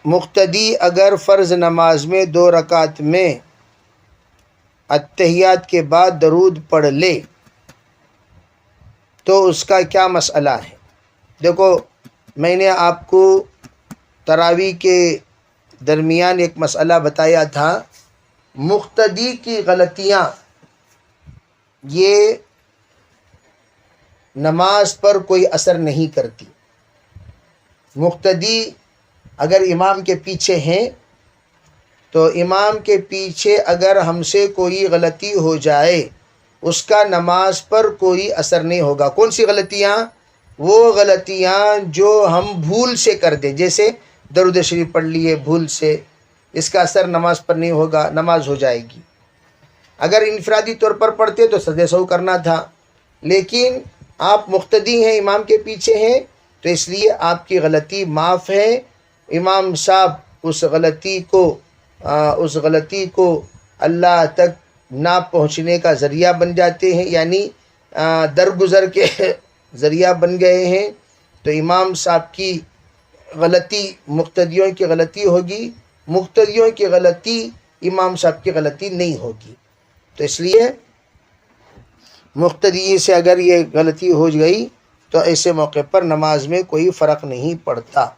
مقتدی اگر فرض نماز میں 2 رکعت میں اتحیات کے بعد درود پڑھ لے تو اس کا کیا مسئلہ ہے؟ دیکھو، میں نے آپ کو تراویح کے درمیان ایک مسئلہ بتایا تھا، مقتدی کی غلطیاں یہ نماز پر کوئی اثر نہیں کرتی۔ مقتدی اگر امام کے پیچھے ہیں تو امام کے پیچھے اگر ہم سے کوئی غلطی ہو جائے اس کا نماز پر کوئی اثر نہیں ہوگا۔ کون سی غلطیاں؟ وہ غلطیاں جو ہم بھول سے کر دیں، جیسے درود شریف پڑھ لیے بھول سے، اس کا اثر نماز پر نہیں ہوگا، نماز ہو جائے گی۔ اگر انفرادی طور پر پڑھتے تو سجدہ سہو کرنا تھا، لیکن آپ مقتدی ہیں، امام کے پیچھے ہیں، تو اس لیے آپ کی غلطی معاف ہے۔ امام صاحب اس غلطی کو اللہ تک نہ پہنچنے کا ذریعہ بن جاتے ہیں، یعنی درگزر کے ذریعہ بن گئے ہیں۔ تو امام صاحب کی غلطی مقتدیوں کی غلطی ہوگی، مقتدیوں کی غلطی امام صاحب کی غلطی نہیں ہوگی۔ تو اس لیے مقتدی سے اگر یہ غلطی ہو گئی تو ایسے موقع پر نماز میں کوئی فرق نہیں پڑتا۔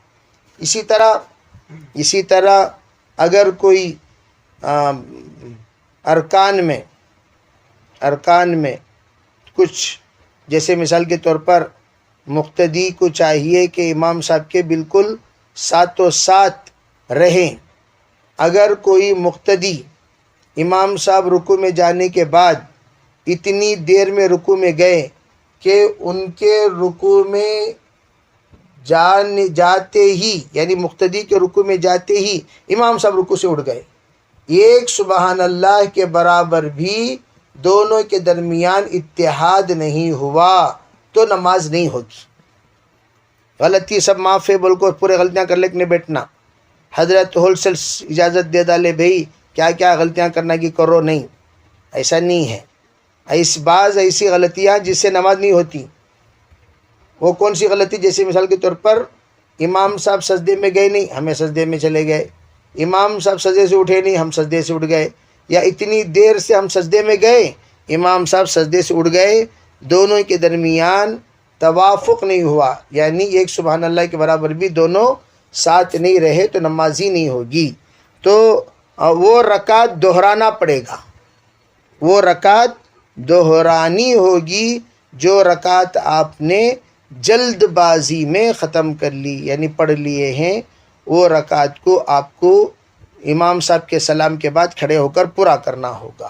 اسی طرح اگر کوئی ارکان میں کچھ، جیسے مثال کے طور پر مقتدی کو چاہیے کہ امام صاحب کے بالکل ساتھ رہیں۔ اگر کوئی مقتدی امام صاحب رکوع میں جانے کے بعد اتنی دیر میں رکوع میں گئے کہ ان کے رکوع میں جاتے ہی، یعنی مقتدی کے رکوع میں جاتے ہی امام صاحب رکوع سے اٹھ گئے، ایک سبحان اللہ کے برابر بھی دونوں کے درمیان اتحاد نہیں ہوا تو نماز نہیں ہوگی۔ غلطی سب معاف ہے بول کو پورے غلطیاں کر لینے بیٹھنا، حضرت ہول سیل اجازت دے ڈالے بھئی کیا کیا غلطیاں کرنا کی کرو، نہیں، ایسا نہیں ہے۔ بعض ایسی غلطیاں جس سے نماز نہیں ہوتی، وہ کون سی غلطی؟ جیسے مثال کے طور پر امام صاحب سجدے میں گئے نہیں، ہمیں سجدے میں چلے گئے، امام صاحب سجدے سے اٹھے نہیں، ہم سجدے سے اٹھ گئے، یا اتنی دیر سے ہم سجدے میں گئے، امام صاحب سجدے سے اٹھ گئے، دونوں کے درمیان توافق نہیں ہوا، یعنی ایک سبحان اللہ کے برابر بھی دونوں ساتھ نہیں رہے تو نماز ہی نہیں ہوگی۔ تو وہ رکعت دہرانا پڑے گا، وہ رکعت دہرانی ہوگی جو رکعت آپ نے جلد بازی میں ختم کر لی، یعنی پڑھ لیے ہیں، وہ رکعت کو آپ کو امام صاحب کے سلام کے بعد کھڑے ہو کر پورا کرنا ہوگا۔